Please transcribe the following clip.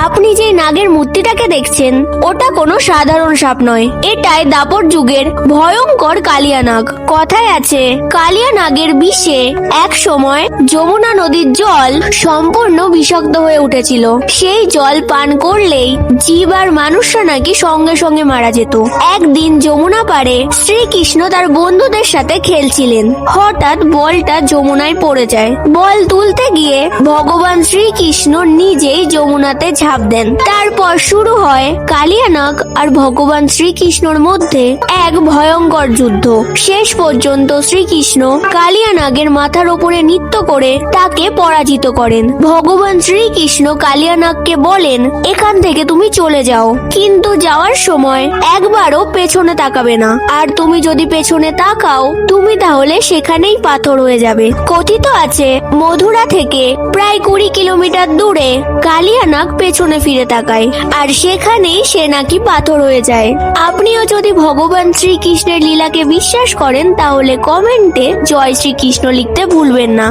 আপনি যে নাগের মূর্তিটাকে দেখছেন ওটা কোনো সাধারণ সাপ নয়, এটাই দাপর যুগের ভয়ঙ্কর কালিয়া নাগ। কথায় আছে কালিয়া নাগের বিষে এক সময় যমুনা নদীর জল সম্পূর্ণ বিষাক্ত হয়ে উঠেছিল। সেই জল পান করলেই জীব আর মানুষরা নাকি সঙ্গে সঙ্গে মারা যেত। একদিন যমুনা পাড়ে শ্রীকৃষ্ণ তার বন্ধুদের সাথে খেলছিলেন। হঠাৎ বলটা যমুনায় পড়ে যায়। বল তুলতে গিয়ে ভগবান শ্রীকৃষ্ণ নিজেই যমুনাতে ঝাঁপ দেন। তারপর শুরু হয় কালিয়া নাগ আর ভগবান শ্রীকৃষ্ণর মধ্যে এক ভয়ঙ্কর যুদ্ধ। শেষ পর্যন্ত শ্রীকৃষ্ণ কালিয়া নাগের মাথার উপরে নৃত্য করে তাকে পরাজিত করেন। ভগবান শ্রীকৃষ্ণ কালিয়া নাগকে বলেন, এখান থেকে তুমি চলে যাও, কিন্তু যাওয়ার সময় একবারও পেছনে তাকাবে না। আর তুমি যদি পেছনে তাকাও তুমি তাহলে সেখানেই পাথর হয়ে যাবে। কথিত আছে মথুরা থেকে প্রায় 20 কিলোমিটার দূরে কালিয়া নাগ পেছনে ফিরে তাকায় আর সেখানেই সে নাকি পাথর হয়ে যায়। আপনিও যদি ভগবান শ্রীকৃষ্ণের লীলাকে বিশ্বাস করেন তাহলে কমেন্টে জয় শ্রীকৃষ্ণ লিখতে ভুলবেন না।